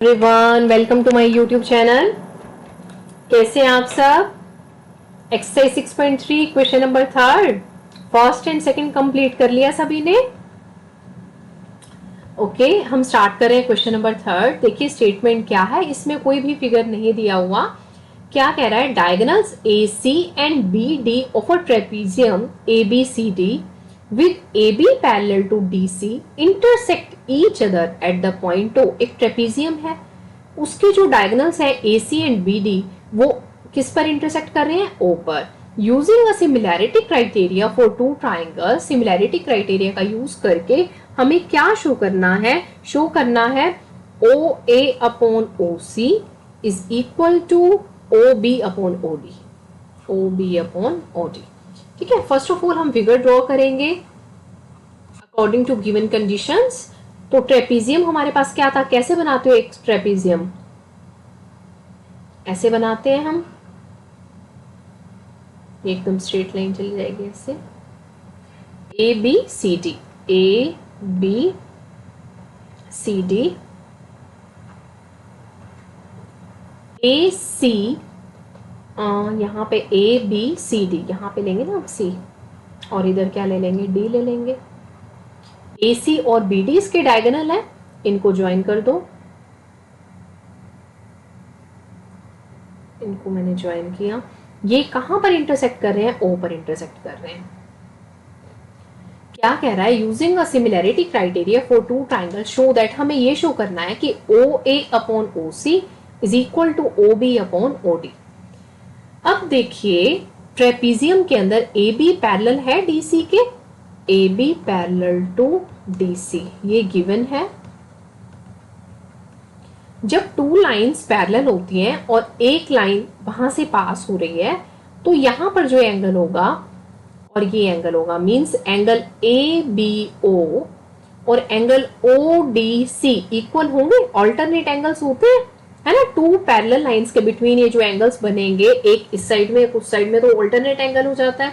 Everyone, welcome to my YouTube channel. कैसे हैं आप सब? Exercise 6.3 question number third, first and second complete कर लिया सभी ने? ओके, हम स्टार्ट कर रहे हैं क्वेश्चन नंबर थर्ड। देखिए स्टेटमेंट क्या है, इसमें कोई भी फिगर नहीं दिया हुआ। क्या कह रहा है? Diagonals A C and B D of a trapezium A B C D with AB parallel to DC intersect each other at the point O। एक ट्रेपीजियम है, उसके जो डायगोनल्स है A C and B D वो किस पर intersect कर रहे हैं? ओ पर। Using a similarity criteria for two triangle, similarity criteria का यूज करके हमें क्या शो करना है? शो करना है O A upon O C is equal to O B upon O D, O B upon O D. ठीक है, फर्स्ट ऑफ ऑल हम फिगर ड्रॉ करेंगे अकॉर्डिंग टू गिवन कंडीशंस। तो ट्रेपीजियम हमारे पास क्या था? कैसे बनाते हो एक ट्रेपीजियम? ऐसे बनाते हैं हम, एकदम स्ट्रेट लाइन चली जाएगी ऐसे। A B C D, A B C D, A C, यहाँ पे ए बी सी डी, यहाँ पे लेंगे ना आप सी, और इधर क्या ले लेंगे? डी ले लेंगे। ए सी और बी डी इसके डायगोनल है, इनको ज्वाइन कर दो। इनको मैंने ज्वाइन किया। ये कहां पर इंटरसेक्ट कर रहे हैं? ओ पर इंटरसेक्ट कर रहे हैं। क्या कह रहा है? Using a similarity criteria for two triangle show that, हमें ये शो करना है कि O A upon O C is equal to O B upon O D. अब देखिए ट्रेपीजियम के अंदर ए बी पैरेलल है डी सी के, A B parallel to D C, ये गिवन है। जब टू लाइंस पैरेलल होती हैं और एक लाइन वहां से पास हो रही है तो यहां पर जो एंगल होगा और ये एंगल होगा, means angle A B O और angle O D C equal होंगे। ऑल्टरनेट एंगल्स होते हैं, है ना? टू पैरेलल लाइंस के बिटवीन ये जो एंगल्स बनेंगे, एक इस साइड में एक उस साइड में, तो ऑल्टरनेट एंगल हो जाता है।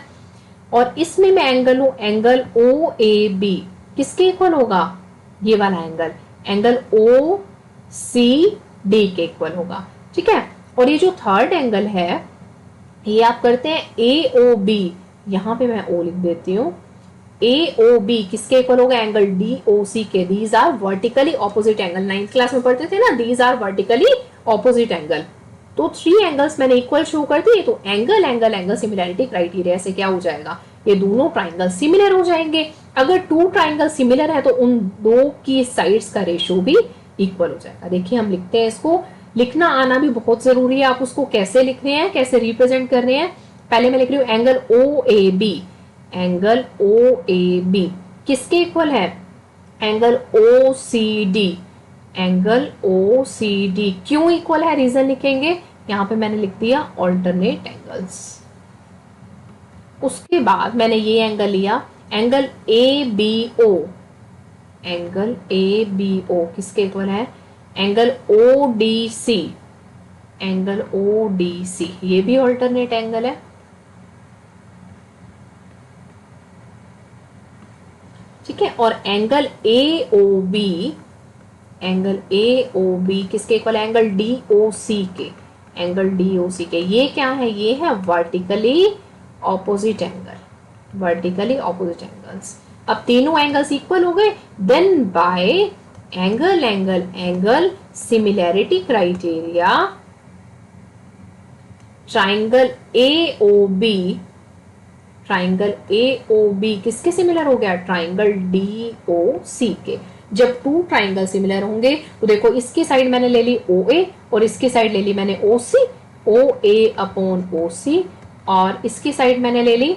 और इसमें मैं एंगल हूं एंगल ओ ए बी, किसके इक्वल होगा? ये वाला angle, angle O C D के इक्वल होगा। ठीक है, और ये जो थर्ड एंगल है ये आप करते हैं ए ओ बी, यहां पे मैं ओ लिख देती हूँ। ए ओ बी किसके इक्वल होगा? एंगल डी ओ सी के। These are vertically opposite angle, 9th class में पढ़ते थे ना, these are vertically opposite angle. तो थ्री एंगल्स मैंने इक्वल शो कर दिए, तो angle angle angle similarity criteria से क्या हो जाएगा? ये दोनों ट्राइंगल सिमिलर हो जाएंगे। अगर टू ट्राइंगल सिमिलर है तो उन दो की साइड्स का रेशियो भी इक्वल हो जाएगा। देखिए हम लिखते हैं, इसको लिखना आना भी बहुत जरूरी है। आप उसको कैसे लिख रहे हैं, कैसे रिप्रेजेंट कर रहे हैं? पहले मैं लिख रही हूँ angle O A B, angle O A B किसके इक्वल है? Angle O C D, angle O C D क्यों इक्वल है? रीजन लिखेंगे, यहां पे मैंने लिख दिया ऑल्टरनेट एंगल्स। उसके बाद मैंने ये एंगल लिया angle A B O, angle A B O किसके इक्वल है? Angle O D C, angle O D C, ये भी ऑल्टरनेट एंगल है। ठीक है, और angle A O B, angle A O B किसके इक्वल है? एंगल डी ओ सी के, एंगल डी ओ सी के। ये क्या है? ये है vertically opposite angle, vertically opposite angles. अब तीनों एंगल्स इक्वल हो गए, then by angle angle angle similarity criteria triangle A O B, triangle A O B किसके सिमिलर हो गया? ट्राइंगल डी ओ सी के। जब टू ट्राइंगल सिमिलर होंगे तो देखो इसकी साइड मैंने ले ली ओ ए और इसकी साइड ले ली मैंने ओ सी, ओ ए अपॉन ओ सी, और इसकी साइड मैंने ले ली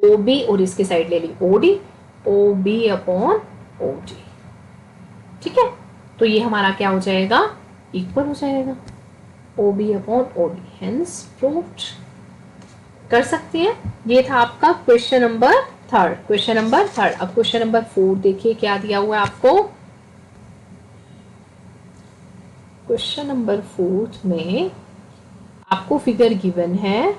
ओ बी और इसकी साइड ले ली O D, O B upon O D. ठीक है, तो ये हमारा क्या हो जाएगा? इक्वल हो जाएगा, O B upon O D, hence proved. कर सकते हैं। ये था आपका question number third, question number third. अब क्वेश्चन नंबर फोर देखिए क्या दिया हुआ है आपको। क्वेश्चन नंबर फोर्थ में आपको फिगर गिवन है।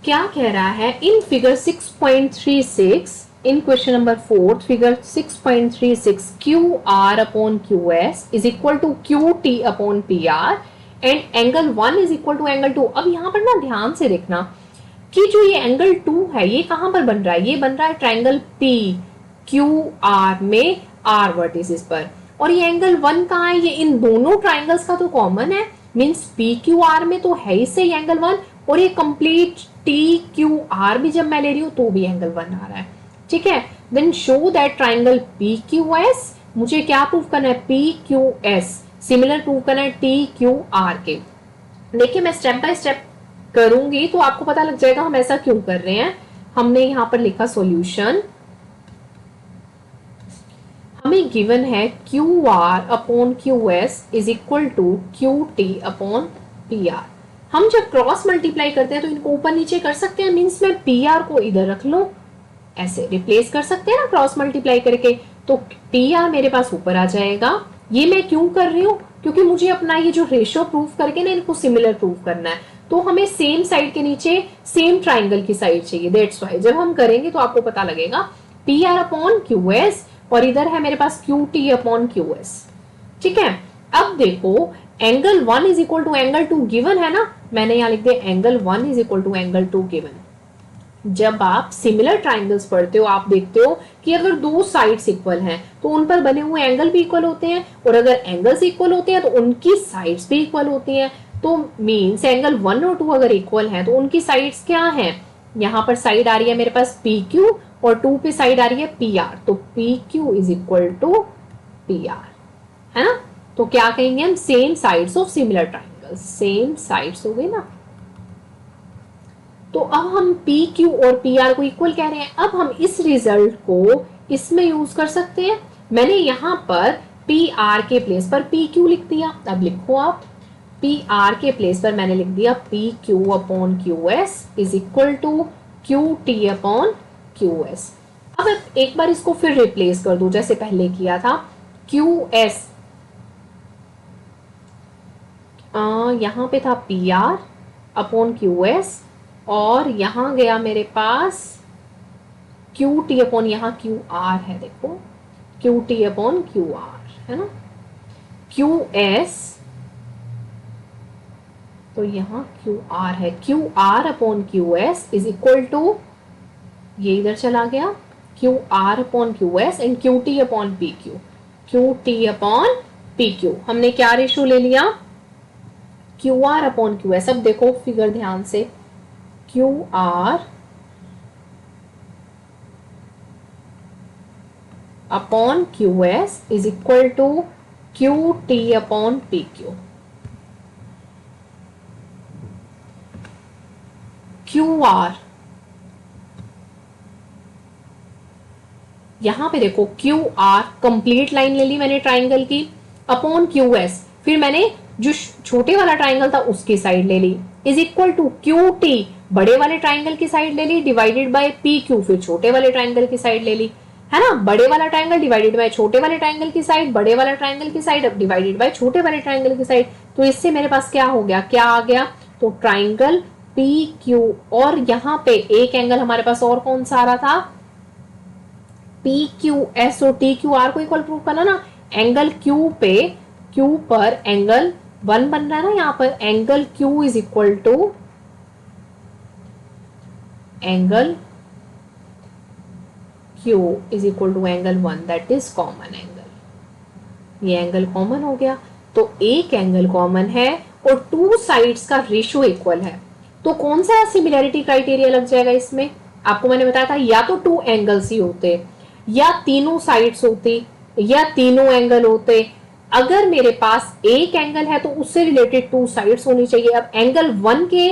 क्या कह रहा है? In figure 6.36 in question number 4 figure 6.36 QR upon QS is equal to QT upon PR and angle 1 is equal to angle 2। अब यहाँ पर ना ध्यान से देखना कि जो ये एंगल 2 है ये कहाँ पर बन रहा है, ये बन रहा है ट्राइंगल PQR में R वर्टिसेस पर, और ये एंगल 1 कहाँ है, ये इन दोनों ट्राइंगल्स का तो कॉमन है, मींस PQR में तो है इससे एंगल 1, और ये कंप्लीट TQR भी जब मैं ले रही हूँ तो भी एंगल 1 आ रहा है। ठीक है, then show that triangle PQS, मुझे क्या प्रूव करना है, PQS सिमिलर प्रूव करना है TQR के। देखिए मैं स्टेप बाय स्टेप करूंगी तो आपको पता लग जाएगा हम ऐसा क्यों कर रहे हैं। हमने यहां पर लिखा सॉल्यूशन, हमें गिवन है QR upon QS is equal to QT upon PR। हम जब क्रॉस मल्टीप्लाई करते हैं तो इनको ऊपर नीचे कर सकते हैं, मीन्स मैं PR को इधर रख लो, ऐसे रिप्लेस कर सकते हैं ना क्रॉस मल्टीप्लाई करके, तो PR मेरे पास ऊपर आ जाएगा। ये मैं क्यों कर रही हूँ, क्योंकि मुझे अपना ये जो रेशियो प्रूव करके ना इनको सिमिलर प्रूव करना है, तो हमें सेम साइड के नीचे सेम ट्राइंगल की साइड चाहिए, दैट्स व्हाई जब हम करेंगे तो आपको पता लगेगा PR अपॉन QS, और इधर है मेरे पास QT अपॉन QS। ठीक है, अब देखो angle 1 is equal to angle 2 given है ना, मैंने यहाँ लिख दिया angle 1 is equal to angle 2 given. जब आप सिमिलर ट्राइंगल्स पढ़ते हो आप देखते हो कि अगर दो साइड्स इक्वल हैं तो उन पर बने हुए एंगल भी इक्वल होते हैं, और अगर एंगल्स इक्वल होते हैं तो उनकी साइड्स भी इक्वल होती हैं। तो मीन्स एंगल 1 और 2 अगर इक्वल हैं तो उनकी साइड्स क्या हैं, यहाँ पर साइड आ रही है मेरे पास PQ और 2 पे साइड आ रही है PR, तो PQ is equal to PR, है ना। तो क्या कहेंगे हम, same sides of similar triangles, same sides हो गई ना। तो अब हम PQ और PR को इक्वल कह रहे हैं, अब हम इस रिजल्ट को इसमें यूज कर सकते हैं। मैंने यहां पर PR के प्लेस पर PQ लिख दिया, अब लिखो आप PR के प्लेस पर मैंने लिख दिया PQ upon QS is equal to QT upon QS। अब एक बार इसको फिर रिप्लेस कर दो जैसे पहले किया था, QS यहां पे था PR अपॉन QS, और यहां गया मेरे पास QT अपॉन यहाँ QR है, देखो QT अपॉन QR है ना, QS तो यहाँ QR है, QR upon QS is equal to, ये इधर चला गया QR upon QS and QT upon PQ, QT upon PQ। हमने क्या रेशियो ले लिया, QR अपॉन QS। अब देखो फिगर ध्यान से, QR upon QS is equal to QT upon PQ। QR यहां पे देखो QR कंप्लीट लाइन ले ली मैंने ट्राइंगल की, अपॉन QS फिर मैंने जो छोटे वाला ट्राइंगल था उसकी साइड ले ली, इज इक्वल टू QT बड़े वाले ट्राइंगल की साइड ले ली डिवाइडेड बाय PQ फिर छोटे वाले ट्राइंगल की साइड ले ली, है ना। बड़े वाला ट्राइंगल डिवाइडेड बाय छोटे वाले ट्राइंगल की साइड, बड़े वाला ट्राइंगल की साइड अब डिवाइडेड बाय छोटे वाले ट्राइंगल की साइड, तो इससे मेरे पास क्या हो गया, क्या आ गया, तो ट्राइंगल PQ, और यहाँ पे एक एंगल हमारे पास और कौन सा आ रहा था, PQS और TQR को इक्वल प्रूव करना ना, एंगल Q पर एंगल 1 बन रहा है ना, यहाँ पर angle Q is equal to angle Q is equal to angle 1, that is common angle, ये एंगल कॉमन हो गया। तो एक एंगल कॉमन है और 2 साइड्स का रेशियो इक्वल है, तो कौन सा सिमिलैरिटी क्राइटेरिया लग जाएगा इसमें, आपको मैंने बताया था या तो 2 एंगल्स ही होते, या तीनों साइड्स होती, या तीनों एंगल होते। अगर मेरे पास एक एंगल है तो उससे रिलेटेड 2 साइड्स होनी चाहिए। अब एंगल 1 के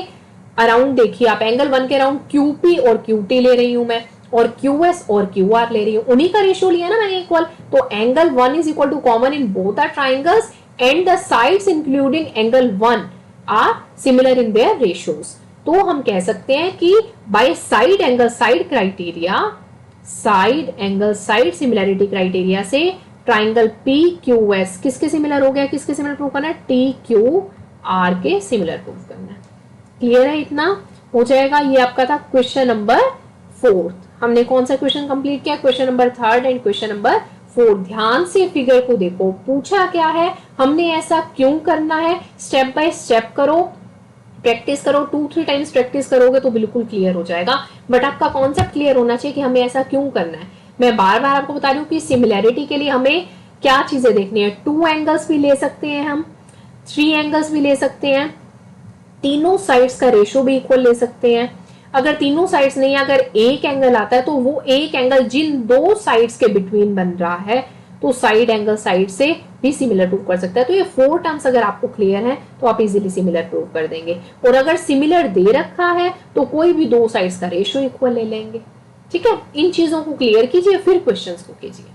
अराउंड देखिए आप, एंगल 1 के अराउंड QP और QT ले रही हूं मैं, और QS और QR ले रही हूं, उन्हीं का रेशियो लिया ना मैंने इक्वल, तो angle 1 is equal to common in both the triangles and the sides including angle 1 are similar in their ratios. तो हम कह सकते हैं कि by side angle side criteria, side angle side similarity criteria से ट्राइंगल PQS किसके similar हो गया, किसके सिमिलर प्रूव करना है, TQR के सिमिलर प्रूव करना है। क्लियर है, इतना हो जाएगा। ये आपका था क्वेश्चन नंबर 4। हमने कौन सा क्वेश्चन कंप्लीट किया, question number 3 and question number 4। ध्यान से फिगर को देखो, पूछा क्या है, हमने ऐसा क्यों करना है, स्टेप बाय स्टेप करो, प्रैक्टिस करो, 2-3 टाइम्स प्रैक्टिस करोगे तो बिल्कुल क्लियर हो जाएगा। बट आपका कॉन्सेप्ट क्लियर होना चाहिए कि हमें ऐसा क्यों करना है। मैं बार बार आपको बता रही हूँ कि सिमिलैरिटी के लिए हमें क्या चीजें देखनी है, 2 एंगल्स भी ले सकते हैं हम, 3 एंगल्स भी ले सकते हैं, तीनों साइड्स का रेशियो भी इक्वल ले सकते हैं। अगर तीनों साइड्स नहीं, अगर एक एंगल आता है तो वो एक एंगल जिन दो साइड्स के बिटवीन बन रहा है तो साइड एंगल साइड से भी सिमिलर प्रूव कर सकता है। तो ये 4 टर्म्स अगर आपको क्लियर है तो आप इजीली सिमिलर प्रूव कर देंगे। और अगर सिमिलर दे रखा है तो कोई भी दो साइड्स का रेशियो इक्वल ले लेंगे। ठीक है, इन चीजों को क्लियर कीजिए फिर क्वेश्चंस को कीजिए।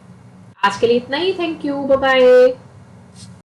आज के लिए इतना ही, थैंक यू, बाय बाय।